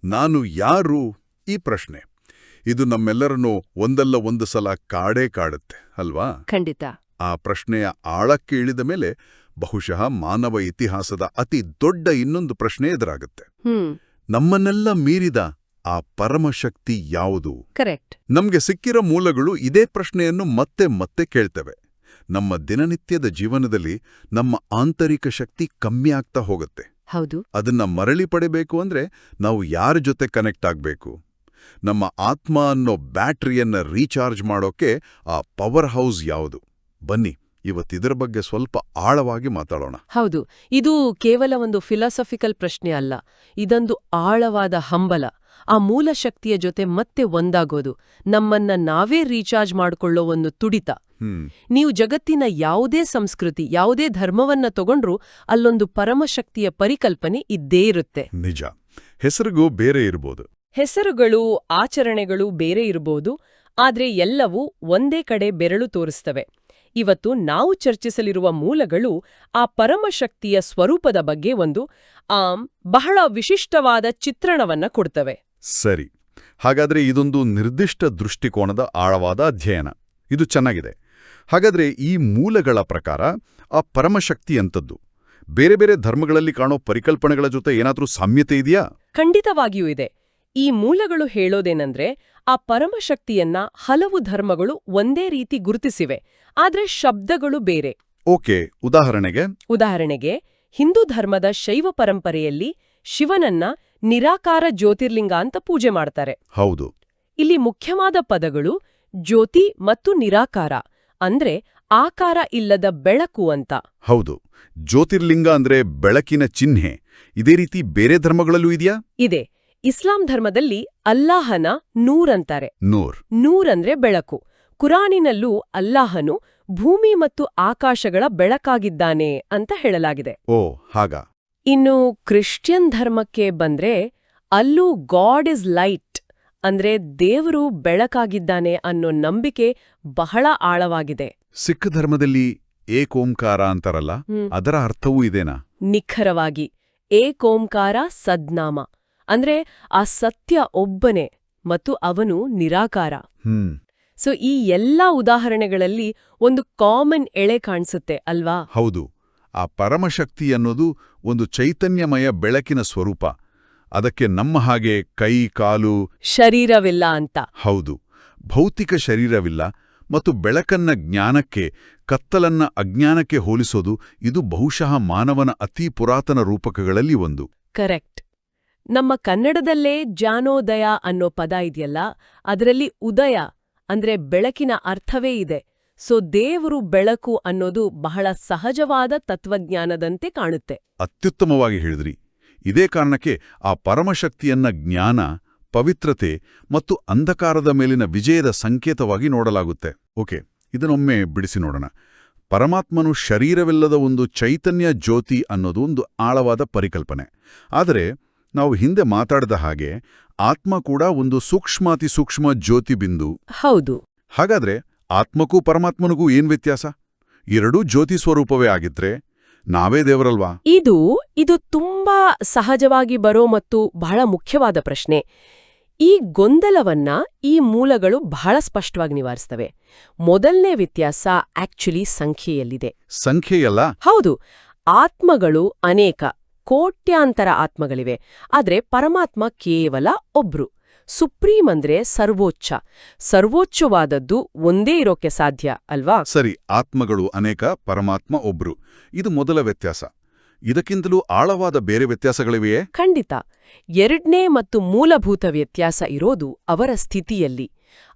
ನಾನು ಯಾರು? ಈ ಪ್ರಶ್ನೆ ಇದು ನಮ್ಮೆಲ್ಲರನ್ನೂ ಒಂದಲ್ಲ ಒಂದು ಸಲ ಕಾಡುತ್ತೆ ಅಲ್ವಾ? ಖಂಡಿತ. ಆ ಪ್ರಶ್ನೆಯ ಆಳಕ್ಕೆ ಇಳಿದ ಮೇಲೆ ಬಹುಶಃ ಮಾನವ ಇತಿಹಾಸದ ಅತಿ ದೊಡ್ಡ ಇನ್ನೊಂದು ಪ್ರಶ್ನೆ ಎದುರಾಗುತ್ತೆ. ನಮ್ಮನ್ನೆಲ್ಲ ಮೀರಿದ ಆ ಪರಮಶಕ್ತಿ ಯಾವುದು? ಕರೆಕ್ಟ್. ನಮ್ಗೆ ಸಿಕ್ಕಿರೋ ಮೂಲಗಳು ಇದೇ ಪ್ರಶ್ನೆಯನ್ನು ಮತ್ತೆ ಮತ್ತೆ ಕೇಳ್ತವೆ. ನಮ್ಮ ದಿನನಿತ್ಯದ ಜೀವನದಲ್ಲಿ ನಮ್ಮ ಆಂತರಿಕ ಶಕ್ತಿ ಕಮ್ಮಿ ಆಗ್ತಾ ಹೋಗುತ್ತೆ. ಹೌದು. ಅದನ್ನ ಮರಳಿ ಪಡೆಬೇಕು ಅಂದ್ರೆ ನಾವು ಯಾರ ಜೊತೆ ಕನೆಕ್ಟ್ ಆಗ್ಬೇಕು? ನಮ್ಮ ಆತ್ಮ ಅನ್ನೋ ಬ್ಯಾಟರಿಯನ್ನ ರೀಚಾರ್ಜ್ ಮಾಡೋಕೆ ಆ ಪವರ್ ಹೌಸ್ ಯಾವುದು? ಬನ್ನಿ ಇವತ್ತಿದರ ಬಗ್ಗೆ ಸ್ವಲ್ಪ ಆಳವಾಗಿ ಮಾತಾಡೋಣ. ಹೌದು, ಇದು ಕೇವಲ ಒಂದು ಫಿಲಾಸಫಿಕಲ್ ಪ್ರಶ್ನೆ ಅಲ್ಲ, ಇದೊಂದು ಆಳವಾದ ಹಂಬಲ. ಆ ಮೂಲ ಶಕ್ತಿಯ ಜೊತೆ ಮತ್ತೆ ಒಂದಾಗೋದು, ನಮ್ಮನ್ನ ನಾವೇ ರೀಚಾರ್ಜ್ ಮಾಡಿಕೊಳ್ಳೋ ಒಂದು ತುಡಿತ. ನೀವು ಜಗತ್ತಿನ ಯಾವುದೇ ಸಂಸ್ಕೃತಿ, ಯಾವುದೇ ಧರ್ಮವನ್ನ ತಗೊಂಡ್ರೂ ಅಲ್ಲೊಂದು ಪರಮಶಕ್ತಿಯ ಪರಿಕಲ್ಪನೆ ಇದ್ದೇ ಇರುತ್ತೆ. ನಿಜ. ಹೆಸರಿಗೂ ಬೇರೆ ಇರ್ಬೋದು, ಹೆಸರುಗಳು, ಆಚರಣೆಗಳು ಬೇರೆ ಇರಬಹುದು, ಆದ್ರೆ ಎಲ್ಲವೂ ಒಂದೇ ಕಡೆ ಬೆರಳು ತೋರಿಸ್ತವೆ. ಇವತ್ತು ನಾವು ಚರ್ಚಿಸಲಿರುವ ಮೂಲಗಳು ಆ ಪರಮಶಕ್ತಿಯ ಸ್ವರೂಪದ ಬಗ್ಗೆ ಒಂದು ಬಹಳ ವಿಶಿಷ್ಟವಾದ ಚಿತ್ರಣವನ್ನ ಕೊಡ್ತವೆ. ಸರಿ, ಹಾಗಾದ್ರೆ ಇದೊಂದು ನಿರ್ದಿಷ್ಟ ದೃಷ್ಟಿಕೋನದ ಆಳವಾದ ಅಧ್ಯಯನ. ಇದು ಚೆನ್ನಾಗಿದೆ. ಹಾಗಾದ್ರೆ ಈ ಮೂಲಗಳ ಪ್ರಕಾರ ಆ ಪರಮಶಕ್ತಿ ಎಂಥದ್ದು? ಬೇರೆ ಬೇರೆ ಧರ್ಮಗಳಲ್ಲಿ ಕಾಣೋ ಪರಿಕಲ್ಪನೆಗಳ ಜೊತೆ ಏನಾದ್ರೂ ಸಾಮ್ಯತೆ ಇದೆಯಾ? ಖಂಡಿತವಾಗಿಯೂ ಇದೆ. ಈ ಮೂಲಗಳು ಹೇಳೋದೇನಂದ್ರೆ ಆ ಪರಮಶಕ್ತಿಯನ್ನ ಹಲವು ಧರ್ಮಗಳು ಒಂದೇ ರೀತಿ ಗುರುತಿಸಿವೆ, ಆದ್ರೆ ಶಬ್ದಗಳು ಬೇರೆ. ಓಕೆ, ಉದಾಹರಣೆಗೆ ಹಿಂದೂ ಧರ್ಮದ ಶೈವ ಪರಂಪರೆಯಲ್ಲಿ ಶಿವನನ್ನ ನಿರಾಕಾರ ಜ್ಯೋತಿರ್ಲಿಂಗ ಅಂತ ಪೂಜೆ ಮಾಡ್ತಾರೆ. ಹೌದು. ಇಲ್ಲಿ ಮುಖ್ಯವಾದ ಪದಗಳು ಜ್ಯೋತಿ ಮತ್ತು ನಿರಾಕಾರ, ಅಂದ್ರೆ ಆಕಾರ ಇಲ್ಲದ ಬೆಳಕು ಅಂತ. ಹೌದು, ಜ್ಯೋತಿರ್ಲಿಂಗ ಅಂದ್ರೆ ಬೆಳಕಿನ ಚಿಹ್ನೆ. ಇದೇ ರೀತಿ ಬೇರೆ ಧರ್ಮಗಳಲ್ಲೂ ಇದೆಯಾ? ಇದೆ. ಇಸ್ಲಾಂ ಧರ್ಮದಲ್ಲಿ ಅಲ್ಲಾಹನ ನೂರ್ ಅಂತಾರೆ. ನೂರ್ ಅಂದ್ರೆ ಬೆಳಕು. ಕುರಾನಿನಲ್ಲೂ ಅಲ್ಲಾಹನು ಭೂಮಿ ಮತ್ತು ಆಕಾಶಗಳ ಬೆಳಕಾಗಿದ್ದಾನೆ ಅಂತ ಹೇಳಲಾಗಿದೆ. ಓ ಹಾಗ. ಇನ್ನು ಕ್ರಿಶ್ಚಿಯನ್ ಧರ್ಮಕ್ಕೆ ಬಂದ್ರೆ ಅಲ್ಲೂ ಗಾಡ್ ಇಸ್ ಲೈಟ್ ಅಂದ್ರೆ ದೇವರು ಬೆಳಕಾಗಿದ್ದಾನೆ ಅನ್ನೋ ನಂಬಿಕೆ ಬಹಳ ಆಳವಾಗಿದೆ. ಸಿಖ್ ಧರ್ಮದಲ್ಲಿ ಏಕೋಂಕಾರ ಅಂತಾರಲ್ಲ, ಅದರ ಅರ್ಥವೂ ಇದೇನಾ? ನಿಖರವಾಗಿ. ಏಕೋಂಕಾರ ಸದ್ನಾಮ ಅಂದ್ರೆ ಆ ಸತ್ಯ ಒಬ್ಬನೇ ಮತ್ತು ಅವನು ನಿರಾಕಾರ. ಸೊ ಈ ಎಲ್ಲಾ ಉದಾಹರಣೆಗಳಲ್ಲಿ ಒಂದು ಕಾಮನ್ ಎಳೆ ಕಾಣಿಸುತ್ತೆ ಅಲ್ವಾ? ಹೌದು. ಆ ಪರಮಶಕ್ತಿ ಅನ್ನೋದು ಒಂದು ಚೈತನ್ಯಮಯ ಬೆಳಕಿನ ಸ್ವರೂಪ. ಅದಕ್ಕೆ ನಮ್ಮ ಹಾಗೆ ಕೈ, ಕಾಲು, ಶರೀರವಿಲ್ಲ ಅಂತ. ಹೌದು, ಭೌತಿಕ ಶರೀರವಿಲ್ಲ. ಮತ್ತು ಬೆಳಕನ್ನ ಜ್ಞಾನಕ್ಕೆ, ಕತ್ತಲನ್ನ ಅಜ್ಞಾನಕ್ಕೆ ಹೋಲಿಸೋದು ಇದು ಬಹುಶಃ ಮಾನವನ ಅತಿ ಪುರಾತನ ರೂಪಕಗಳಲ್ಲಿ ಒಂದು. ಕರೆಕ್ಟ್. ನಮ್ಮ ಕನ್ನಡದಲ್ಲೇ ಜ್ಞಾನೋದಯ ಅನ್ನೋ ಪದ ಇದೆಯಲ್ಲ, ಅದರಲ್ಲಿ ಉದಯ ಅಂದ್ರೆ ಬೆಳಕಿನ ಅರ್ಥವೇ ಇದೆ. ಸೊ ದೇವರು ಬೆಳಕು ಅನ್ನೋದು ಬಹಳ ಸಹಜವಾದ ತತ್ವಜ್ಞಾನದಂತೆ ಕಾಣುತ್ತೆ. ಅತ್ಯುತ್ತಮವಾಗಿ ಹೇಳಿದ್ರಿ. ಇದೇ ಕಾರಣಕ್ಕೆ ಆ ಪರಮಶಕ್ತಿಯನ್ನ ಜ್ಞಾನ, ಪವಿತ್ರತೆ ಮತ್ತು ಅಂಧಕಾರದ ಮೇಲಿನ ವಿಜಯದ ಸಂಕೇತವಾಗಿ ನೋಡಲಾಗುತ್ತೆ. ಓಕೆ, ಇದನ್ನೊಮ್ಮೆ ಬಿಡಿಸಿ ನೋಡೋಣ. ಪರಮಾತ್ಮನು ಶರೀರವಿಲ್ಲದ ಒಂದು ಚೈತನ್ಯ ಜ್ಯೋತಿ ಅನ್ನೋದು ಒಂದು ಆಳವಾದ ಪರಿಕಲ್ಪನೆ. ಆದರೆ ನಾವು ಹಿಂದೆ ಮಾತಾಡಿದ ಹಾಗೆ ಆತ್ಮ ಕೂಡ ಒಂದು ಸೂಕ್ಷ್ಮಾತಿ ಸೂಕ್ಷ್ಮ ಜ್ಯೋತಿ ಬಿಂದು. ಹೌದು. ಹಾಗಾದ್ರೆ ಆತ್ಮಕ್ಕೂ ಪರಮಾತ್ಮನಿಗೂ ಏನ್ ವ್ಯತ್ಯಾಸ? ಎರಡೂ ಜ್ಯೋತಿ ಸ್ವರೂಪವೇ ಆಗಿದ್ರೆ ನಾವೇ ದೇವರಲ್ವಾ? ಇದು ತುಂಬಾ ಸಹಜವಾಗಿ ಬರೋ ಮತ್ತು ಬಹಳ ಮುಖ್ಯವಾದ ಪ್ರಶ್ನೆ. ಈ ಗೊಂದಲವನ್ನ ಈ ಮೂಲಗಳು ಬಹಳ ಸ್ಪಷ್ಟವಾಗಿ ನಿವಾರಿಸ್ತವೆ. ಮೊದಲನೇ ವ್ಯತ್ಯಾಸ ಆಕ್ಚುಲಿ ಸಂಖ್ಯೆಯಲ್ಲಿದೆ. ಸಂಖ್ಯೆಯಲ್ಲ? ಹೌದು. ಆತ್ಮಗಳು ಅನೇಕ, ಕೋಟ್ಯಾಂತರ ಆತ್ಮಗಳಿವೆ. ಆದ್ರೆ ಪರಮಾತ್ಮ ಕೇವಲ ಒಬ್ರು. ಸುಪ್ರೀಂ ಅಂದ್ರೆ ಸರ್ವೋಚ್ಚ. ಸರ್ವೋಚ್ಚವಾದದ್ದು ಒಂದೇ ಇರೋಕೆ ಸಾಧ್ಯ ಅಲ್ವಾ? ಸರಿ, ಆತ್ಮಗಳು ಅನೇಕ, ಪರಮಾತ್ಮ ಒಬ್ರು. ಇದು ಮೊದಲ ವ್ಯತ್ಯಾಸ. ಇದಕ್ಕಿಂತಲೂ ಆಳವಾದ ಬೇರೆ ವ್ಯತ್ಯಾಸಗಳಿವೆಯೇ? ಖಂಡಿತ. ಎರಡನೇ ಮತ್ತು ಮೂಲಭೂತ ವ್ಯತ್ಯಾಸ ಇರೋದು ಅವರ ಸ್ಥಿತಿಯಲ್ಲಿ.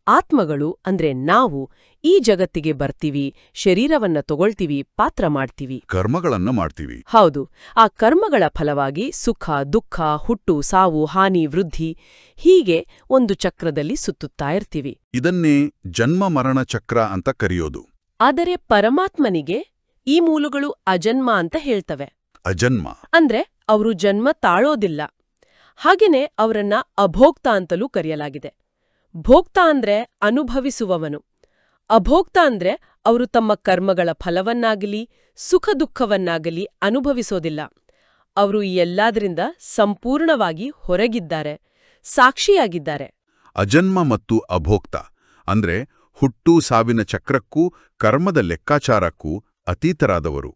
ಆತ್ಮಗಳು ಅಂದ್ರೆ ನಾವು ಈ ಜಗತ್ತಿಗೆ ಬರ್ತೀವಿ, ಶರೀರವನ್ನ ತಗೊಳ್ತೀವಿ, ಪಾತ್ರ ಮಾಡ್ತೀವಿ, ಕರ್ಮಗಳನ್ನ ಮಾಡ್ತೀವಿ. ಹೌದು. ಆ ಕರ್ಮಗಳ ಫಲವಾಗಿ ಸುಖ, ದುಃಖ, ಹುಟ್ಟು, ಸಾವು, ಹಾನಿ, ವೃದ್ಧಿ ಹೀಗೆ ಒಂದು ಚಕ್ರದಲ್ಲಿ ಸುತ್ತುತ್ತಾ ಇರ್ತೀವಿ. ಇದನ್ನೇ ಜನ್ಮ ಮರಣ ಚಕ್ರ ಅಂತ ಕರೆಯೋದು. ಆದರೆ ಪರಮಾತ್ಮನಿಗೆ ಈ ಮೂಲಗಳು ಅಜನ್ಮ ಅಂತ ಹೇಳ್ತವೆ. ಅಜನ್ಮ ಅಂದ್ರೆ ಅವರು ಜನ್ಮ ತಾಳೋದಿಲ್ಲ. ಹಾಗೇನೆ ಅವರನ್ನ ಅಭೋಕ್ತ ಅಂತಲೂ ಕರೆಯಲಾಗಿದೆ. ಭೋಕ್ತ ಅಂದ್ರೆ ಅನುಭವಿಸುವವನು. ಅಭೋಕ್ತ ಅಂದ್ರೆ ಅವರು ತಮ್ಮ ಕರ್ಮಗಳ ಫಲವನ್ನಾಗಲಿ ಸುಖ ದುಃಖವನ್ನಾಗಲಿ ಅನುಭವಿಸೋದಿಲ್ಲ. ಅವರು ಈ ಎಲ್ಲಾದ್ರಿಂದ ಸಂಪೂರ್ಣವಾಗಿ ಹೊರಗಿದ್ದಾರೆ. ಸಾಕ್ಷಿಯಾಗಿದ್ದಾರೆ. ಅಜನ್ಮ ಮತ್ತು ಅಭೋಕ್ತ ಅಂದ್ರೆ ಹುಟ್ಟು ಸಾವಿನ ಚಕ್ರಕ್ಕೂ ಕರ್ಮದ ಲೆಕ್ಕಾಚಾರಕ್ಕೂ ಅತೀತರಾದವರು.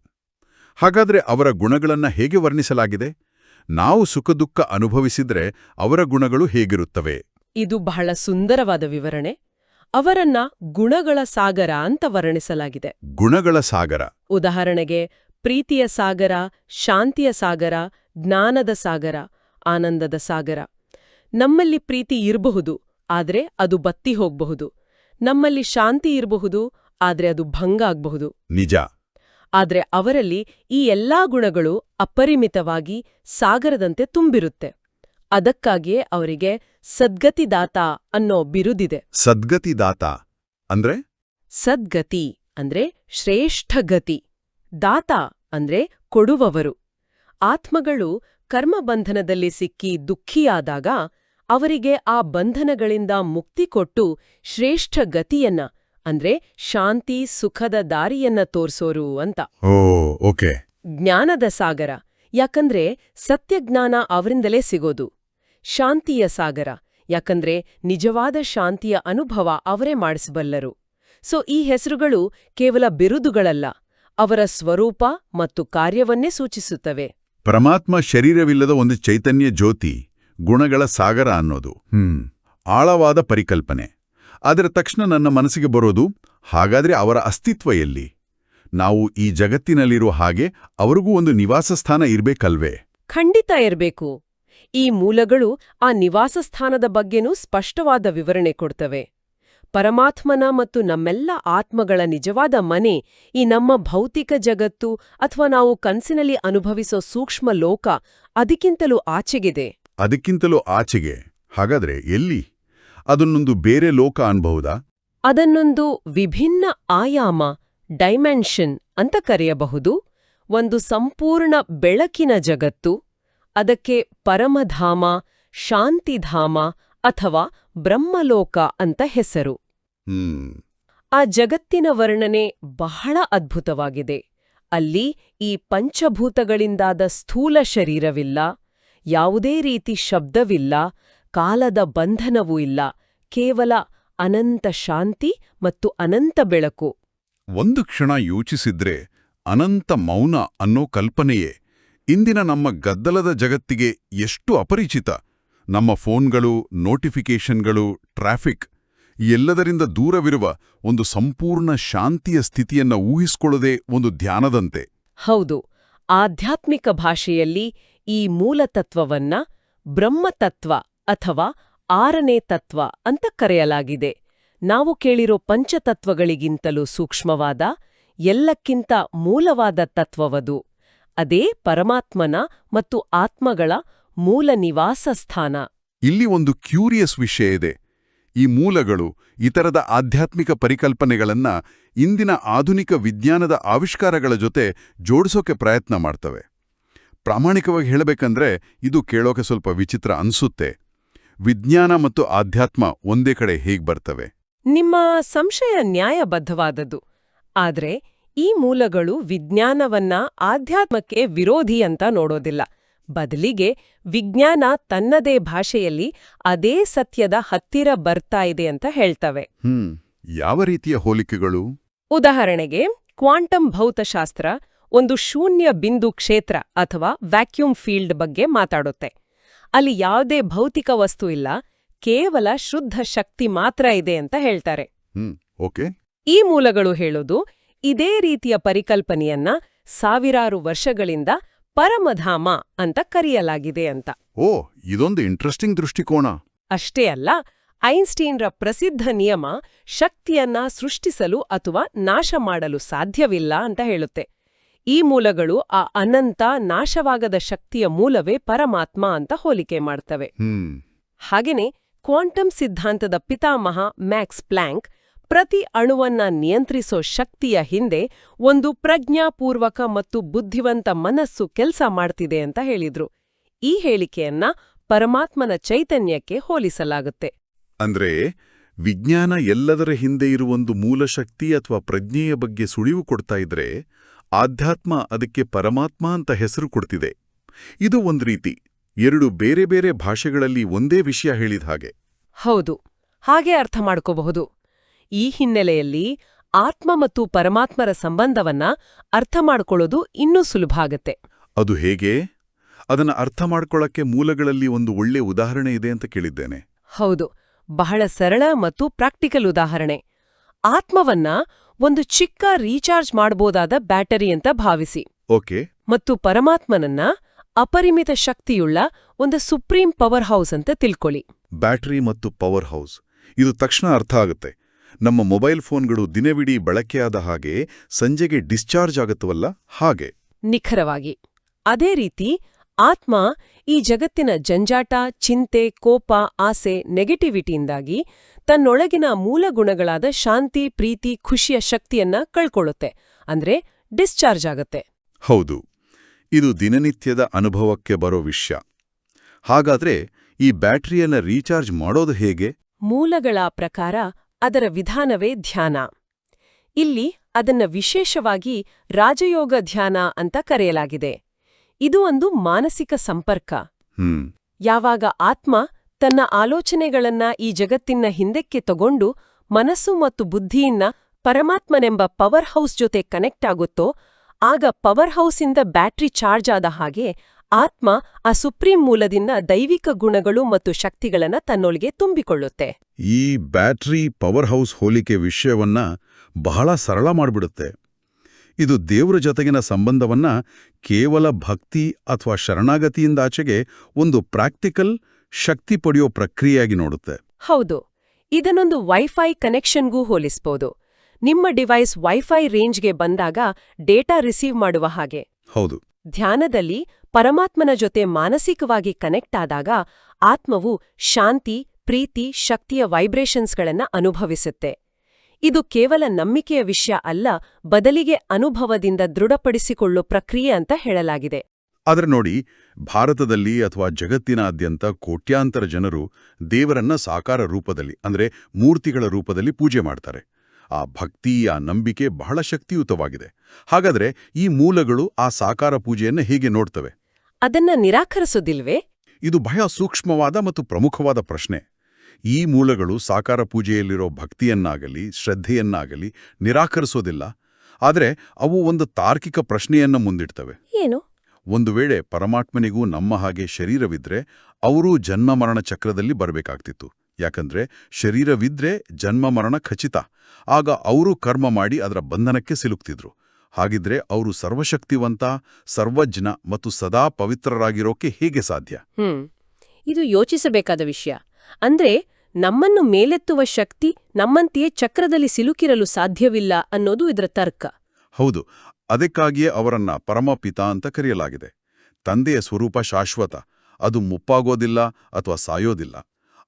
ಹಾಗಾದ್ರೆ ಅವರ ಗುಣಗಳನ್ನ ಹೇಗೆ ವರ್ಣಿಸಲಾಗಿದೆ? ನಾವು ಸುಖದುಃಖ ಅನುಭವಿಸಿದ್ರೆ ಅವರ ಗುಣಗಳು ಹೇಗಿರುತ್ತವೆ? ಇದು ಬಹಳ ಸುಂದರವಾದ ವಿವರಣೆ. ಅವರನ್ನ ಗುಣಗಳ ಸಾಗರ ಅಂತ ವರ್ಣಿಸಲಾಗಿದೆ. ಗುಣಗಳ ಸಾಗರ. ಉದಾಹರಣೆಗೆ ಪ್ರೀತಿಯ ಸಾಗರ, ಶಾಂತಿಯ ಸಾಗರ, ಜ್ಞಾನದ ಸಾಗರ, ಆನಂದದ ಸಾಗರ. ನಮ್ಮಲ್ಲಿ ಪ್ರೀತಿ ಇರಬಹುದು, ಆದ್ರೆ ಅದು ಬತ್ತಿ ಹೋಗಬಹುದು. ನಮ್ಮಲ್ಲಿ ಶಾಂತಿ ಇರಬಹುದು, ಆದ್ರೆ ಅದು ಭಂಗ ಆಗಬಹುದು. ನಿಜ. ಆದ್ರೆ ಅವರಲ್ಲಿ ಈ ಎಲ್ಲಾ ಗುಣಗಳು ಅಪರಿಮಿತವಾಗಿ ಸಾಗರದಂತೆ ತುಂಬಿರುತ್ತೆ. ಅದಕ್ಕಾಗಿಯೇ ಅವರಿಗೆ ಸದ್ಗತಿದಾತ ಅನ್ನೋ ಬಿರುದಿದೆ. ಸದ್ಗತಿದಾತ ಅಂದ್ರೆ? ಸದ್ಗತಿ ಅಂದ್ರೆ ಶ್ರೇಷ್ಠ ಗತಿ, ದಾತ ಅಂದ್ರೆ ಕೊಡುವವರು. ಆತ್ಮಗಳು ಕರ್ಮಬಂಧನದಲ್ಲಿ ಸಿಕ್ಕಿ ದುಃಖಿಯಾದಾಗ ಅವರಿಗೆ ಆ ಬಂಧನಗಳಿಂದ ಮುಕ್ತಿ ಕೊಟ್ಟು ಶ್ರೇಷ್ಠ ಗತಿಯನ್ನ ಅಂದ್ರೆ ಶಾಂತಿ ಸುಖದ ದಾರಿಯನ್ನ ತೋರ್ಸೋರು ಅಂತ. ಓಕೆ. ಜ್ಞಾನದ ಸಾಗರ, ಯಾಕಂದ್ರೆ ಸತ್ಯಜ್ಞಾನ ಅವರಿಂದಲೇ ಸಿಗೋದು. ಶಾಂತಿಯ ಸಾಗರ, ಯಾಕಂದ್ರೆ ನಿಜವಾದ ಶಾಂತಿಯ ಅನುಭವ ಅವರೇ ಮಾಡಿಸಬಲ್ಲರು. ಸೊ ಈ ಹೆಸರುಗಳು ಕೇವಲ ಬಿರುದುಗಳಲ್ಲ, ಅವರ ಸ್ವರೂಪ ಮತ್ತು ಕಾರ್ಯವನ್ನೇ ಸೂಚಿಸುತ್ತವೆ. ಪರಮಾತ್ಮ ಶರೀರವಿಲ್ಲದ ಒಂದು ಚೈತನ್ಯ ಜ್ಯೋತಿ, ಗುಣಗಳ ಸಾಗರ ಅನ್ನೋದು ಆಳವಾದ ಪರಿಕಲ್ಪನೆ. ಅದರ ತಕ್ಷಣ ನನ್ನ ಮನಸ್ಸಿಗೆ ಬರೋದು, ಹಾಗಾದ್ರೆ ಅವರ ಅಸ್ತಿತ್ವ ಎಲ್ಲಿ? ನಾವು ಈ ಜಗತ್ತಿನಲ್ಲಿರೋ ಹಾಗೆ ಅವರಿಗೂ ಒಂದು ನಿವಾಸ ಸ್ಥಾನ ಇರ್ಬೇಕಲ್ವೇ? ಖಂಡಿತ ಇರಬೇಕು. ಈ ಮೂಲಗಳು ಆ ನಿವಾಸ ಸ್ಥಾನದ ಬಗ್ಗೆನೂ ಸ್ಪಷ್ಟವಾದ ವಿವರಣೆ ಕೊಡ್ತವೆ. ಪರಮಾತ್ಮನ ಮತ್ತು ನಮ್ಮೆಲ್ಲ ಆತ್ಮಗಳ ನಿಜವಾದ ಮನೆ ಈ ನಮ್ಮ ಭೌತಿಕ ಜಗತ್ತು ಅಥವಾ ನಾವು ಕನಸಿನಲ್ಲಿ ಅನುಭವಿಸೋ ಸೂಕ್ಷ್ಮ ಲೋಕ ಅದಕ್ಕಿಂತಲೂ ಆಚೆಗಿದೆ. ಅದಕ್ಕಿಂತಲೂ ಆಚೆಗೆ? ಹಾಗಾದ್ರೆ ಎಲ್ಲಿ? ಅದನ್ನೊಂದು ಬೇರೆ ಲೋಕ ಅನ್ಬಹುದಾ? ಅದನ್ನೊಂದು ವಿಭಿನ್ನ ಆಯಾಮ, ಡೈಮೆನ್ಷನ್ ಅಂತ ಕರೆಯಬಹುದು. ಒಂದು ಸಂಪೂರ್ಣ ಬೆಳಕಿನ ಜಗತ್ತು. ಅದಕ್ಕೆ ಪರಮಧಾಮ, ಶಾಂತಿಧಾಮ ಅಥವಾ ಬ್ರಹ್ಮಲೋಕ ಅಂತ ಹೆಸರು. ಆ ಜಗತ್ತಿನ ವರ್ಣನೆ ಬಹಳ ಅದ್ಭುತವಾಗಿದೆ. ಅಲ್ಲಿ ಈ ಪಂಚಭೂತಗಳಿಂದಾದ ಸ್ಥೂಲ ಶರೀರವಿಲ್ಲ, ಯಾವುದೇ ರೀತಿ ಶಬ್ದವಿಲ್ಲ, ಕಾಲದ ಬಂಧನವೂ ಇಲ್ಲ, ಕೇವಲ ಅನಂತ ಶಾಂತಿ ಮತ್ತು ಅನಂತ ಬೆಳಕು. ಒಂದು ಕ್ಷಣ ಯೋಚಿಸಿದ್ರೆ ಅನಂತ ಮೌನ ಅನ್ನೋ ಕಲ್ಪನೆಯೇ ಇಂದಿನ ನಮ್ಮ ಗದ್ದಲದ ಜಗತ್ತಿಗೆ ಎಷ್ಟು ಅಪರಿಚಿತ. ನಮ್ಮ ಫೋನ್ಗಳು, ನೋಟಿಫಿಕೇಷನ್ಗಳು, ಟ್ರಾಫಿಕ್ ಎಲ್ಲದರಿಂದ ದೂರವಿರುವ ಒಂದು ಸಂಪೂರ್ಣ ಶಾಂತಿಯ ಸ್ಥಿತಿಯನ್ನ ಊಹಿಸಿಕೊಳ್ಳೋದೇ ಒಂದು ಧ್ಯಾನದಂತೆ. ಹೌದು. ಆಧ್ಯಾತ್ಮಿಕ ಭಾಷೆಯಲ್ಲಿ ಈ ಮೂಲತತ್ವವನ್ನ ಬ್ರಹ್ಮತತ್ವ ಅಥವಾ ಆರನೇ ತತ್ವ ಅಂತ ಕರೆಯಲಾಗಿದೆ. ನಾವು ಕೇಳಿರೋ ಪಂಚತತ್ವಗಳಿಗಿಂತಲೂ ಸೂಕ್ಷ್ಮವಾದ, ಎಲ್ಲಕ್ಕಿಂತ ಮೂಲವಾದ ತತ್ವವದು. ಅದೇ ಪರಮಾತ್ಮನ ಮತ್ತು ಆತ್ಮಗಳ ಮೂಲ ನಿವಾಸ ಸ್ಥಾನ. ಇಲ್ಲಿ ಒಂದು ಕ್ಯೂರಿಯಸ್ ವಿಷಯ ಇದೆ. ಈ ಮೂಲಗಳು ಇತರದ ಆಧ್ಯಾತ್ಮಿಕ ಪರಿಕಲ್ಪನೆಗಳನ್ನ ಇಂದಿನ ಆಧುನಿಕ ವಿಜ್ಞಾನದ ಆವಿಷ್ಕಾರಗಳ ಜೊತೆ ಜೋಡಿಸೋಕೆ ಪ್ರಯತ್ನ ಮಾಡ್ತವೆ. ಪ್ರಾಮಾಣಿಕವಾಗಿ ಹೇಳಬೇಕಂದ್ರೆ ಇದು ಕೇಳೋಕೆ ಸ್ವಲ್ಪ ವಿಚಿತ್ರ ಅನ್ಸುತ್ತೆ. ವಿಜ್ಞಾನ ಮತ್ತು ಆಧ್ಯಾತ್ಮ ಒಂದೇ ಕಡೆ ಹೇಗ್ ಬರ್ತವೆ? ನಿಮ್ಮ ಸಂಶಯ ನ್ಯಾಯಬದ್ಧವಾದದ್ದು. ಆದ್ರೆ ಈ ಮೂಲಗಳು ವಿಜ್ಞಾನವನ್ನ ಆಧ್ಯಾತ್ಮಕ್ಕೆ ವಿರೋಧಿ ಅಂತ ನೋಡೋದಿಲ್ಲ. ಬದಲಿಗೆ ವಿಜ್ಞಾನ ತನ್ನದೇ ಭಾಷೆಯಲ್ಲಿ ಅದೇ ಸತ್ಯದ ಹತ್ತಿರ ಬರ್ತಾ ಇದೆ ಅಂತ ಹೇಳ್ತವೆ. ಯಾವ ರೀತಿಯ ಹೋಲಿಕೆಗಳು? ಉದಾಹರಣೆಗೆ ಕ್ವಾಂಟಮ್ ಭೌತಶಾಸ್ತ್ರ ಒಂದು ಶೂನ್ಯ ಬಿಂದು ಕ್ಷೇತ್ರ ಅಥವಾ ವ್ಯಾಕ್ಯೂಮ್ ಫೀಲ್ಡ್ ಬಗ್ಗೆ ಮಾತಾಡುತ್ತೆ. ಅಲ್ಲಿ ಯಾವುದೇ ಭೌತಿಕ ವಸ್ತು ಇಲ್ಲ, ಕೇವಲ ಶುದ್ಧ ಶಕ್ತಿ ಮಾತ್ರ ಇದೆ ಅಂತ ಹೇಳ್ತಾರೆ. ಓಕೆ. ಈ ಮೂಲಗಳು ಹೇಳೋದು ಇದೇ ರೀತಿಯ ಪರಿಕಲ್ಪನೆಯನ್ನ ಸಾವಿರಾರು ವರ್ಷಗಳಿಂದ ಪರಮಧಾಮ ಅಂತ ಕರೆಯಲಾಗಿದೆ ಅಂತ. ಇದೊಂದು ಇಂಟ್ರೆಸ್ಟಿಂಗ್ ದೃಷ್ಟಿಕೋನ. ಅಷ್ಟೇ ಅಲ್ಲ, ಐನ್ಸ್ಟೀನ್ರ ಪ್ರಸಿದ್ಧ ನಿಯಮ ಶಕ್ತಿಯನ್ನ ಸೃಷ್ಟಿಸಲು ಅಥವಾ ನಾಶ ಮಾಡಲು ಸಾಧ್ಯವಿಲ್ಲ ಅಂತ ಹೇಳುತ್ತೆ. ಈ ಮೂಲಗಳು ಆ ಅನಂತ ನಾಶವಾಗದ ಶಕ್ತಿಯ ಮೂಲವೇ ಪರಮಾತ್ಮ ಅಂತ ಹೋಲಿಕೆ ಮಾಡ್ತವೆ. ಹಾಗೆಯೇ ಕ್ವಾಂಟಮ್ ಸಿದ್ಧಾಂತದ ಪಿತಾಮಹ ಮ್ಯಾಕ್ಸ್ ಪ್ಲ್ಯಾಂಕ್ ಪ್ರತಿ ಅಣುವನ್ನ ನಿಯಂತ್ರಿಸೋ ಶಕ್ತಿಯ ಹಿಂದೆ ಒಂದು ಪ್ರಜ್ಞಾಪೂರ್ವಕ ಮತ್ತು ಬುದ್ಧಿವಂತ ಮನಸ್ಸು ಕೆಲಸ ಮಾಡ್ತಿದೆ ಅಂತ ಹೇಳಿದ್ರು. ಈ ಹೇಳಿಕೆಯನ್ನ ಪರಮಾತ್ಮನ ಚೈತನ್ಯಕ್ಕೆ ಹೋಲಿಸಲಾಗುತ್ತೆ. ಅಂದ್ರೆ ವಿಜ್ಞಾನ ಎಲ್ಲದರ ಹಿಂದೆ ಇರುವೊಂದು ಮೂಲಶಕ್ತಿ ಅಥವಾ ಪ್ರಜ್ಞೆಯ ಬಗ್ಗೆ ಸುಳಿವು ಕೊಡ್ತಾ ಇದ್ರೆ, ಆಧ್ಯಾತ್ಮ ಅದಕ್ಕೆ ಪರಮಾತ್ಮ ಅಂತ ಹೆಸರು ಕೊಡ್ತಿದೆ. ಇದು ಒಂದ್ ರೀತಿ. ಎರಡು ಬೇರೆ ಬೇರೆ ಭಾಷೆಗಳಲ್ಲಿ ಒಂದೇ ವಿಷಯ ಹೇಳಿದ ಹಾಗೆ. ಹೌದು, ಹಾಗೆ ಅರ್ಥ ಮಾಡ್ಕೋಬಹುದು. ಈ ಹಿನ್ನೆಲೆಯಲ್ಲಿ ಆತ್ಮ ಮತ್ತು ಪರಮಾತ್ಮರ ಸಂಬಂಧವನ್ನ ಅರ್ಥ ಮಾಡ್ಕೊಳ್ಳೋದು ಇನ್ನೂ ಸುಲಭ ಆಗತ್ತೆ. ಅದು ಹೇಗೆ? ಅದನ್ನ ಅರ್ಥ ಮಾಡ್ಕೊಳ್ಳಕ್ಕೆ ಮೂಲಗಳಲ್ಲಿ ಒಂದು ಒಳ್ಳೆ ಉದಾಹರಣೆ ಇದೆ ಅಂತ ಕೇಳಿದ್ದೇನೆ. ಹೌದು, ಬಹಳ ಸರಳ ಮತ್ತು ಪ್ರಾಕ್ಟಿಕಲ್ ಉದಾಹರಣೆ. ಆತ್ಮವನ್ನ ಒಂದು ಚಿಕ್ಕ ರೀಚಾರ್ಜ್ ಮಾಡಬಹುದಾದ ಬ್ಯಾಟರಿ ಅಂತ ಭಾವಿಸಿ. ಓಕೆ. ಮತ್ತು ಪರಮಾತ್ಮನನ್ನ ಅಪರಿಮಿತ ಶಕ್ತಿಯುಳ್ಳ ಒಂದು ಸುಪ್ರೀಂ ಪವರ್ ಹೌಸ್ ಅಂತ ತಿಳ್ಕೊಳ್ಳಿ. ಬ್ಯಾಟರಿ ಮತ್ತು ಪವರ್ ಹೌಸ್, ಇದು ತಕ್ಷಣ ಅರ್ಥ ಆಗುತ್ತೆ. ನಮ್ಮ ಮೊಬೈಲ್ ಫೋನ್ಗಳು ದಿನವಿಡೀ ಬಳಕೆಯಾದ ಹಾಗೆ ಸಂಜೆಗೆ ಡಿಸ್ಚಾರ್ಜ್ ಆಗುತ್ತವಲ್ಲ, ಹಾಗೆ. ನಿಖರವಾಗಿ ಅದೇ ರೀತಿ ಆತ್ಮ ಈ ಜಗತ್ತಿನ ಜಂಜಾಟ, ಚಿಂತೆ, ಕೋಪ, ಆಸೆ, ನೆಗೆಟಿವಿಟಿಯಿಂದಾಗಿ ತನ್ನೊಳಗಿನ ಮೂಲ ಗುಣಗಳಾದ ಶಾಂತಿ, ಪ್ರೀತಿ, ಖುಷಿಯ ಶಕ್ತಿಯನ್ನ ಕಳ್ಕೊಳ್ಳುತ್ತೆ. ಅಂದ್ರೆ ಡಿಸ್ಚಾರ್ಜ್ ಆಗತ್ತೆ. ಹೌದು, ಇದು ದಿನನಿತ್ಯದ ಅನುಭವಕ್ಕೆ ಬರೋ ವಿಷಯ. ಹಾಗಾದ್ರೆ ಈ ಬ್ಯಾಟರಿಯನ್ನ ರೀಚಾರ್ಜ್ ಮಾಡೋದು ಹೇಗೆ? ಮೂಲಗಳ ಪ್ರಕಾರ ಅದರ ವಿಧಾನವೇ ಧ್ಯಾನ. ಇಲ್ಲಿ ಅದನ್ನ ವಿಶೇಷವಾಗಿ ರಾಜಯೋಗ ಧ್ಯಾನ ಅಂತ ಕರೆಯಲಾಗಿದೆ. ಇದು ಒಂದು ಮಾನಸಿಕ ಸಂಪರ್ಕ. ಯಾವಾಗ ಆತ್ಮ ತನ್ನ ಆಲೋಚನೆಗಳನ್ನ ಈ ಜಗತ್ತಿನ ಹಿಂದಕ್ಕೆ ತಗೊಂಡು ಮನಸ್ಸು ಮತ್ತು ಬುದ್ಧಿಯನ್ನ ಪರಮಾತ್ಮನೆಂಬ ಪವರ್ ಹೌಸ್ ಜೊತೆ ಕನೆಕ್ಟ್ ಆಗುತ್ತೋ, ಆಗ ಪವರ್ ಹೌಸಿಂದ ಬ್ಯಾಟ್ರಿ ಚಾರ್ಜ್ ಆದ ಹಾಗೆ ಆತ್ಮ ಆ ಸುಪ್ರೀಂ ಮೂಲದಿಂದ ದೈವಿಕ ಗುಣಗಳು ಮತ್ತು ಶಕ್ತಿಗಳನ್ನ ತನ್ನೊಳಗೆ ತುಂಬಿಕೊಳ್ಳುತ್ತೆ. ಈ ಬ್ಯಾಟರಿ ಪವರ್ ಹೌಸ್ ಹೋಲಿಕೆ ವಿಷಯವನ್ನ ಬಹಳ ಸರಳ ಮಾಡಿಬಿಡುತ್ತೆ. ಇದು ದೇವರ ಜೊತೆಗಿನ ಸಂಬಂಧವನ್ನ ಕೇವಲ ಭಕ್ತಿ ಅಥವಾ ಶರಣಾಗತಿಯಿಂದಾಚೆಗೆ ಒಂದು ಪ್ರಾಕ್ಟಿಕಲ್ ಶಕ್ತಿ ಪಡೆಯೋ ಪ್ರಕ್ರಿಯೆಯಾಗಿ ನೋಡುತ್ತೆ. ಹೌದು, ಇದನ್ನೊಂದು ವೈಫೈ ಕನೆಕ್ಷನ್ಗೂ ಹೋಲಿಸ್ಬೋದು. ನಿಮ್ಮ ಡಿವೈಸ್ ವೈಫೈ ರೇಂಜ್ಗೆ ಬಂದಾಗ ಡೇಟಾ ರಿಸೀವ್ ಮಾಡುವ ಹಾಗೆ. ಹೌದು. ಧ್ಯಾನದಲ್ಲಿ ಪರಮಾತ್ಮನ ಜೊತೆ ಮಾನಸಿಕವಾಗಿ ಕನೆಕ್ಟ್ ಆದಾಗ ಆತ್ಮವು ಶಾಂತಿ, ಪ್ರೀತಿ, ಶಕ್ತಿಯ ವೈಬ್ರೇಷನ್ಸ್ಗಳನ್ನ ಅನುಭವಿಸುತ್ತೆ. ಇದು ಕೇವಲ ನಂಬಿಕೆಯ ವಿಷಯ ಅಲ್ಲ, ಬದಲಿಗೆ ಅನುಭವದಿಂದ ದೃಢಪಡಿಸಿಕೊಳ್ಳೋ ಪ್ರಕ್ರಿಯೆ ಅಂತ ಹೇಳಲಾಗಿದೆ. ಆದ್ರೆ ನೋಡಿ, ಭಾರತದಲ್ಲಿ ಅಥವಾ ಜಗತ್ತಿನಾದ್ಯಂತ ಕೋಟ್ಯಾಂತರ ಜನರು ದೇವರನ್ನ ಸಾಕಾರ ರೂಪದಲ್ಲಿ, ಅಂದ್ರೆ ಮೂರ್ತಿಗಳ ರೂಪದಲ್ಲಿ ಪೂಜೆ ಮಾಡ್ತಾರೆ. ಆ ಭಕ್ತಿ, ಆ ನಂಬಿಕೆ ಬಹಳ ಶಕ್ತಿಯುತವಾಗಿದೆ. ಹಾಗಾದ್ರೆ ಈ ಮೂಲಗಳು ಆ ಸಾಕಾರ ಪೂಜೆಯನ್ನು ಹೇಗೆ ನೋಡ್ತವೆ? ಅದನ್ನ ನಿರಾಕರಿಸೋದಿಲ್ವೇ? ಇದು ಬಹಳ ಸೂಕ್ಷ್ಮವಾದ ಮತ್ತು ಪ್ರಮುಖವಾದ ಪ್ರಶ್ನೆ. ಈ ಮೂಲಗಳು ಸಾಕಾರ ಪೂಜೆಯಲ್ಲಿರೋ ಭಕ್ತಿಯನ್ನಾಗಲಿ ಶ್ರದ್ಧೆಯನ್ನಾಗಲಿ ನಿರಾಕರಿಸೋದಿಲ್ಲ. ಆದರೆ ಅವು ಒಂದು ತಾರ್ಕಿಕ ಪ್ರಶ್ನೆಯನ್ನ ಮುಂದಿಡ್ತವೆ. ಏನು? ಒಂದು ವೇಳೆ ಪರಮಾತ್ಮನಿಗೂ ನಮ್ಮ ಹಾಗೆ ಶರೀರವಿದ್ರೆ ಅವರೂ ಜನ್ಮ ಮರಣ ಚಕ್ರದಲ್ಲಿ ಬರಬೇಕಾಗ್ತಿತ್ತು. ಯಾಕಂದ್ರೆ ಶರೀರವಿದ್ರೆ ಜನ್ಮ ಮರಣ ಖಚಿತ. ಆಗ ಅವರು ಕರ್ಮ ಮಾಡಿ ಅದರ ಬಂಧನಕ್ಕೆ ಸಿಲುಕ್ತಿದ್ರು. ಹಾಗಿದ್ರೆ ಅವರು ಸರ್ವಶಕ್ತಿವಂತ, ಸರ್ವಜ್ಞ ಮತ್ತು ಸದಾ ಪವಿತ್ರರಾಗಿರೋಕೆ ಹೇಗೆ ಸಾಧ್ಯ? ಇದು ಯೋಚಿಸಬೇಕಾದ ವಿಷಯ. ಅಂದ್ರೆ ನಮ್ಮನ್ನು ಮೇಲೆತ್ತುವ ಶಕ್ತಿ ನಮ್ಮಂತೆಯೇ ಚಕ್ರದಲ್ಲಿ ಸಿಲುಕಿರಲು ಸಾಧ್ಯವಿಲ್ಲ ಅನ್ನೋದು ಇದರ ತರ್ಕ. ಹೌದು, ಅದಕ್ಕಾಗಿಯೇ ಅವರನ್ನ ಪರಮಪಿತ ಅಂತ ಕರೆಯಲಾಗಿದೆ. ತಂದೆಯ ಸ್ವರೂಪ ಶಾಶ್ವತ, ಅದು ಮುಪ್ಪಾಗೋದಿಲ್ಲ ಅಥವಾ ಸಾಯೋದಿಲ್ಲ.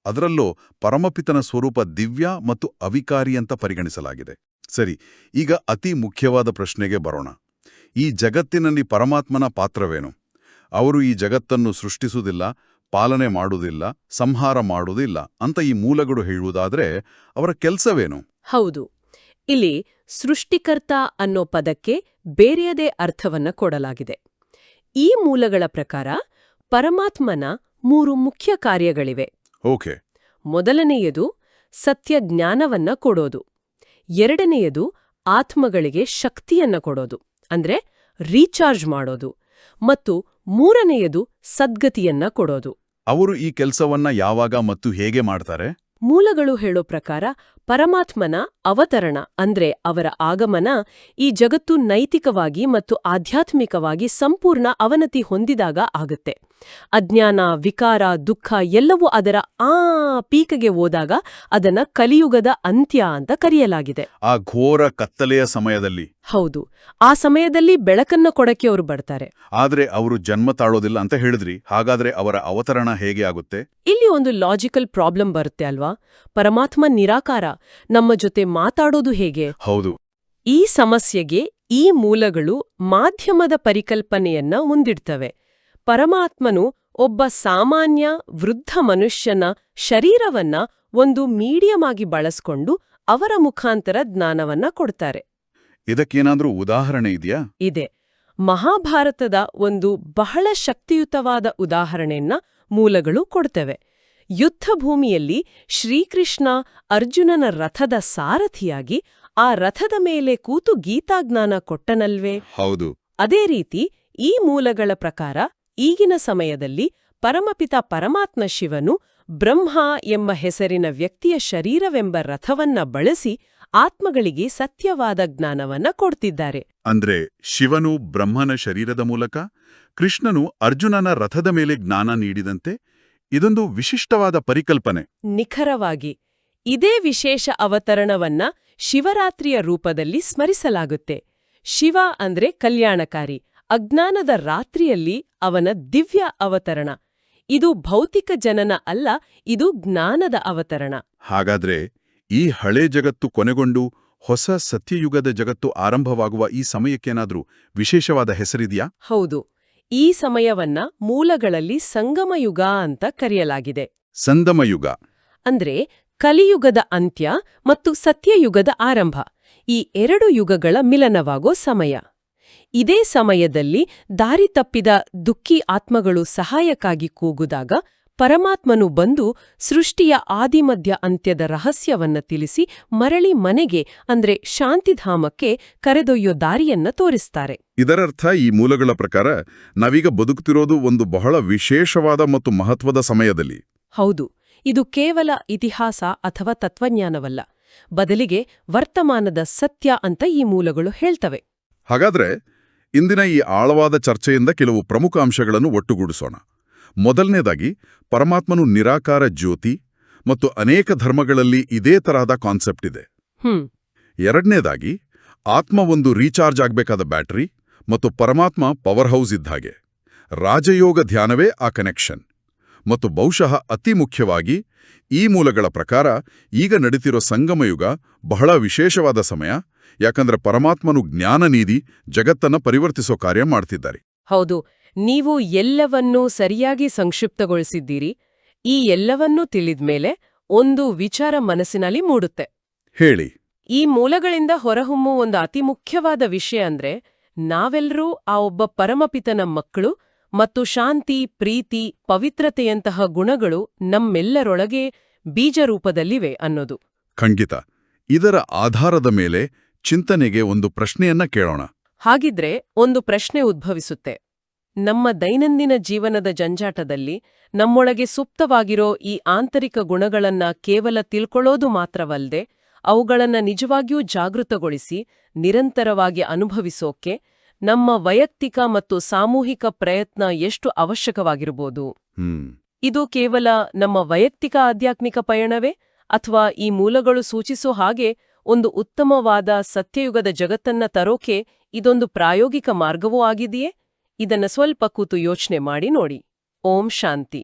ಅದರಲ್ಲೂ ಪರಮಪಿತನ ಸ್ವರೂಪ ದಿವ್ಯ ಮತ್ತು ಅವಿಕಾರಿ ಅಂತ ಪರಿಗಣಿಸಲಾಗಿದೆ. ಸರಿ, ಈಗ ಅತಿ ಮುಖ್ಯವಾದ ಪ್ರಶ್ನೆಗೆ ಬರೋಣ. ಈ ಜಗತ್ತಿನಲ್ಲಿ ಪರಮಾತ್ಮನ ಪಾತ್ರವೇನು? ಅವರು ಈ ಜಗತ್ತನ್ನು ಸೃಷ್ಟಿಸುವುದಿಲ್ಲ, ಪಾಲನೆ ಮಾಡುವುದಿಲ್ಲ, ಸಂಹಾರ ಮಾಡುವುದಿಲ್ಲ ಅಂತ ಈ ಮೂಲಗಳು ಹೇಳುವುದಾದ್ರೆ ಅವರ ಕೆಲಸವೇನು? ಹೌದು, ಇಲ್ಲಿ ಸೃಷ್ಟಿಕರ್ತ ಅನ್ನೋ ಪದಕ್ಕೆ ಬೇರೆಯದೇ ಅರ್ಥವನ್ನ ಕೊಡಲಾಗಿದೆ. ಈ ಮೂಲಗಳ ಪ್ರಕಾರ ಪರಮಾತ್ಮನ 3 ಮುಖ್ಯ ಕಾರ್ಯಗಳಿವೆ. ಓಕೆ. ಮೊದಲನೆಯದು ಸತ್ಯ ಜ್ಞಾನವನ್ನ ಕೊಡೋದು. ಎರಡನೆಯದು ಆತ್ಮಗಳಿಗೆ ಶಕ್ತಿಯನ್ನ ಕೊಡೋದು, ಅಂದ್ರೆ ರೀಚಾರ್ಜ್ ಮಾಡೋದು. ಮತ್ತು ಮೂರನೆಯದು ಸದ್ಗತಿಯನ್ನ ಕೊಡೋದು. ಅವರು ಈ ಕೆಲಸವನ್ನ ಯಾವಾಗ ಮತ್ತು ಹೇಗೆ ಮಾಡ್ತಾರೆ? ಮೂಲಗಳು ಹೇಳೋ ಪ್ರಕಾರ ಪರಮಾತ್ಮನ ಅವತರಣ ಅಂದ್ರೆ ಅವರ ಆಗಮನ ಈ ಜಗತ್ತು ನೈತಿಕವಾಗಿ ಮತ್ತು ಆಧ್ಯಾತ್ಮಿಕವಾಗಿ ಸಂಪೂರ್ಣ ಅವನತಿ ಹೊಂದಿದಾಗ ಆಗುತ್ತೆ. ಅಜ್ಞಾನ, ವಿಕಾರ, ದುಃಖ ಎಲ್ಲವೂ ಅದರ ಪೀಕಗೆ ಹೋದಾಗ ಅದನ್ನ ಕಲಿಯುಗದ ಅಂತ್ಯ ಅಂತ ಕರೆಯಲಾಗಿದೆ. ಆ ಘೋರ ಕತ್ತಲೆಯ ಸಮಯದಲ್ಲಿ. ಹೌದು, ಆ ಸಮಯದಲ್ಲಿ ಬೆಳಕನ್ನ ಕೊಡಕ್ಕೆ ಅವರು ಬರ್ತಾರೆ. ಆದ್ರೆ ಅವರು ಜನ್ಮ ತಾಳೋದಿಲ್ಲ ಅಂತ ಹೇಳಿದ್ರಿ. ಹಾಗಾದ್ರೆ ಅವರ ಅವತರಣ ಹೇಗೆ ಆಗುತ್ತೆ? ಇಲ್ಲಿ ಒಂದು ಲಾಜಿಕಲ್ ಪ್ರಾಬ್ಲಮ್ ಬರುತ್ತೆ ಅಲ್ವಾ? ಪರಮಾತ್ಮ ನಿರಾಕಾರ, ನಮ್ಮ ಜೊತೆ ಮಾತಾಡೋದು ಹೇಗೆ? ಹೌದು. ಈ ಸಮಸ್ಯೆಗೆ ಈ ಮೂಲಗಳು ಮಾಧ್ಯಮದ ಪರಿಕಲ್ಪನೆಯನ್ನ ಮುಂದಿಡ್ತವೆ. ಪರಮಾತ್ಮನು ಒಬ್ಬ ಸಾಮಾನ್ಯ ವೃದ್ಧ ಮನುಷ್ಯನ ಶರೀರವನ್ನ ಒಂದು ಮೀಡಿಯಂ ಆಗಿ ಬಳಸ್ಕೊಂಡು ಅವರ ಮುಖಾಂತರ ಜ್ಞಾನವನ್ನ ಕೊಡ್ತಾರೆ. ಇದಕ್ಕೇನಾದ್ರೂ ಉದಾಹರಣೆ ಇದೆಯಾ? ಇದೆ. ಮಹಾಭಾರತದ ಒಂದು ಬಹಳ ಶಕ್ತಿಯುತವಾದ ಉದಾಹರಣೆಯನ್ನ ಮೂಲಗಳು ಕೊಡ್ತವೆ. ಯುದ್ಧಭೂಮಿಯಲ್ಲಿ ಶ್ರೀಕೃಷ್ಣ ಅರ್ಜುನನ ರಥದ ಸಾರಥಿಯಾಗಿ ಆ ರಥದ ಮೇಲೆ ಕೂತು ಗೀತಾಜ್ಞಾನ ಕೊಟ್ಟನಲ್ವೇ? ಹೌದು. ಅದೇ ರೀತಿ ಈ ಮೂಲಗಳ ಪ್ರಕಾರ ಈಗಿನ ಸಮಯದಲ್ಲಿ ಪರಮಪಿತ ಪರಮಾತ್ಮ ಶಿವನು ಬ್ರಹ್ಮ ಎಂಬ ಹೆಸರಿನ ವ್ಯಕ್ತಿಯ ಶರೀರವೆಂಬ ರಥವನ್ನ ಬಳಸಿ ಆತ್ಮಗಳಿಗೆ ಸತ್ಯವಾದ ಜ್ಞಾನವನ್ನ ಕೊಡ್ತಿದ್ದಾರೆ. ಅಂದ್ರೆ ಶಿವನು ಬ್ರಹ್ಮನ ಶರೀರದ ಮೂಲಕ, ಕೃಷ್ಣನು ಅರ್ಜುನನ ರಥದ ಮೇಲೆ ಜ್ಞಾನ ನೀಡಿದಂತೆ ಇದೊಂದು ವಿಶಿಷ್ಟವಾದ ಪರಿಕಲ್ಪನೆ. ನಿಖರವಾಗಿ ಇದೇ ವಿಶೇಷ ಅವತರಣವನ್ನ ಶಿವರಾತ್ರಿಯ ರೂಪದಲ್ಲಿ ಸ್ಮರಿಸಲಾಗುತ್ತೆ. ಶಿವ ಅಂದ್ರೆ ಕಲ್ಯಾಣಕಾರಿ, ಅಜ್ಞಾನದ ರಾತ್ರಿಯಲ್ಲಿ ಅವನ ದಿವ್ಯ ಅವತರಣ. ಇದು ಭೌತಿಕ ಜನನ ಅಲ್ಲ, ಇದು ಜ್ಞಾನದ ಅವತರಣ. ಹಾಗಾದ್ರೆ ಈ ಹಳೇ ಜಗತ್ತು ಕೊನೆಗೊಂಡು ಹೊಸ ಸತ್ಯಯುಗದ ಜಗತ್ತು ಆರಂಭವಾಗುವ ಈ ಸಮಯಕ್ಕೇನಾದ್ರೂ ವಿಶೇಷವಾದ ಹೆಸರಿದೆಯಾ? ಹೌದು, ಈ ಸಮಯವನ್ನ ಮೂಲಗಳಲ್ಲಿ ಸಂಗಮಯುಗ ಅಂತ ಕರೆಯಲಾಗಿದೆ. ಸಂಗಮಯುಗ ಅಂದ್ರೆ ಕಲಿಯುಗದ ಅಂತ್ಯ ಮತ್ತು ಸತ್ಯಯುಗದ ಆರಂಭ, ಈ ಎರಡು ಯುಗಗಳ ಮಿಲನವಾಗೋ ಸಮಯ. ಇದೇ ಸಮಯದಲ್ಲಿ ದಾರಿ ತಪ್ಪಿದ ದುಃಖಿ ಆತ್ಮಗಳು ಸಹಾಯಕ್ಕಾಗಿ ಕೂಗುದಾಗ ಪರಮಾತ್ಮನು ಬಂದು ಸೃಷ್ಟಿಯ ಆದಿಮಧ್ಯ ಅಂತ್ಯದ ರಹಸ್ಯವನ್ನ ತಿಳಿಸಿ ಮರಳಿ ಮನೆಗೆ ಅಂದ್ರೆ ಶಾಂತಿಧಾಮಕ್ಕೆ ಕರೆದೊಯ್ಯೋ ದಾರಿಯನ್ನ ತೋರಿಸ್ತಾರೆ. ಇದರರ್ಥ ಈ ಮೂಲಗಳ ಪ್ರಕಾರ ನಾವೀಗ ಬದುಕುತ್ತಿರೋದು ಒಂದು ಬಹಳ ವಿಶೇಷವಾದ ಮತ್ತು ಮಹತ್ವದ ಸಮಯದಲ್ಲಿ. ಹೌದು, ಇದು ಕೇವಲ ಇತಿಹಾಸ ಅಥವಾ ತತ್ವಜ್ಞಾನವಲ್ಲ, ಬದಲಿಗೆ ವರ್ತಮಾನದ ಸತ್ಯ ಅಂತ ಈ ಮೂಲಗಳು ಹೇಳ್ತವೆ. ಹಾಗಾದ್ರೆ ಇಂದಿನ ಈ ಆಳವಾದ ಚರ್ಚೆಯಿಂದ ಕೆಲವು ಪ್ರಮುಖ ಅಂಶಗಳನ್ನು ಒಟ್ಟುಗೂಡಿಸೋಣ. ಮೊದಲನೇದಾಗಿ, ಪರಮಾತ್ಮನು ನಿರಾಕಾರ ಜ್ಯೋತಿ ಮತ್ತು ಅನೇಕ ಧರ್ಮಗಳಲ್ಲಿ ಇದೇ ತರಹದ ಕಾನ್ಸೆಪ್ಟ್ ಇದೆ. ಎರಡನೇದಾಗಿ, ಆತ್ಮ ಒಂದು ರೀಚಾರ್ಜ್ ಆಗ್ಬೇಕಾದ ಬ್ಯಾಟರಿ ಮತ್ತು ಪರಮಾತ್ಮ ಪವರ್ ಹೌಸ್ ಇದ್ದಾಗೆ. ರಾಜಯೋಗ ಧ್ಯಾನವೇ ಆ ಕನೆಕ್ಷನ್. ಮತ್ತು ಬಹುಶಃ ಅತಿ ಮುಖ್ಯವಾಗಿ, ಈ ಮೂಲಗಳ ಪ್ರಕಾರ ಈಗ ನಡೀತಿರೋ ಸಂಗಮಯುಗ ಬಹಳ ವಿಶೇಷವಾದ ಸಮಯ, ಯಾಕಂದ್ರೆ ಪರಮಾತ್ಮನು ಜ್ಞಾನ ನೀಡಿ ಜಗತ್ತನ್ನ ಪರಿವರ್ತಿಸೋ ಕಾರ್ಯ ಮಾಡ್ತಿದ್ದಾರೆ. ಹೌದು, ನೀವು ಎಲ್ಲವನ್ನೂ ಸರಿಯಾಗಿ ಸಂಕ್ಷಿಪ್ತಗೊಳಿಸಿದ್ದೀರಿ. ಈ ಎಲ್ಲವನ್ನೂ ತಿಳಿದ್ಮೇಲೆ ಒಂದು ವಿಚಾರ ಮನಸ್ಸಿನಲ್ಲಿ ಮೂಡುತ್ತೆ. ಹೇಳಿ. ಈ ಮೂಲಗಳಿಂದ ಹೊರಹೊಮ್ಮುವ ಒಂದು ಅತಿ ಮುಖ್ಯವಾದ ವಿಷಯ ಅಂದ್ರೆ, ನಾವೆಲ್ಲರೂ ಆ ಒಬ್ಬ ಪರಮಪಿತನ ಮಕ್ಕಳು ಮತ್ತು ಶಾಂತಿ, ಪ್ರೀತಿ, ಪವಿತ್ರತೆಯಂತಹ ಗುಣಗಳು ನಮ್ಮೆಲ್ಲರೊಳಗೆ ಬೀಜರೂಪದಲ್ಲಿವೆ ಅನ್ನೋದು. ಖಂಡಿತ. ಇದರ ಆಧಾರದ ಮೇಲೆ ಚಿಂತನೆಗೆ ಒಂದು ಪ್ರಶ್ನೆಯನ್ನ ಕೇಳೋಣ. ಹಾಗಿದ್ರೆ ಒಂದು ಪ್ರಶ್ನೆ ಉದ್ಭವಿಸುತ್ತೆ. ನಮ್ಮ ದೈನಂದಿನ ಜೀವನದ ಜಂಜಾಟದಲ್ಲಿ ನಮ್ಮೊಳಗೆ ಸುಪ್ತವಾಗಿರೋ ಈ ಆಂತರಿಕ ಗುಣಗಳನ್ನ ಕೇವಲ ತಿಳ್ಕೊಳ್ಳೋದು ಮಾತ್ರವಲ್ಲದೆ ಅವುಗಳನ್ನ ನಿಜವಾಗಿಯೂ ಜಾಗೃತಗೊಳಿಸಿ ನಿರಂತರವಾಗಿ ಅನುಭವಿಸೋಕೆ ನಮ್ಮ ವೈಯಕ್ತಿಕ ಮತ್ತು ಸಾಮೂಹಿಕ ಪ್ರಯತ್ನ ಎಷ್ಟು ಅವಶ್ಯಕವಾಗಿರ್ಬೋದು? ಇದು ಕೇವಲ ನಮ್ಮ ವೈಯಕ್ತಿಕ ಆಧ್ಯಾತ್ಮಿಕ ಪಯಣವೇ, ಅಥವಾ ಈ ಮೂಲಗಳು ಸೂಚಿಸೋ ಹಾಗೆ ಒಂದು ಉತ್ತಮವಾದ ಸತ್ಯಯುಗದ ಜಗತ್ತನ್ನ ತರೋಕೆ ಇದೊಂದು ಪ್ರಾಯೋಗಿಕ ಮಾರ್ಗವೂ ಆಗಿದೆಯೇ? ಇದನ್ನ ಸ್ವಲ್ಪ ಕೂತು ಯೋಚನೆ ಮಾಡಿ ನೋಡಿ. ಓಂ ಶಾಂತಿ.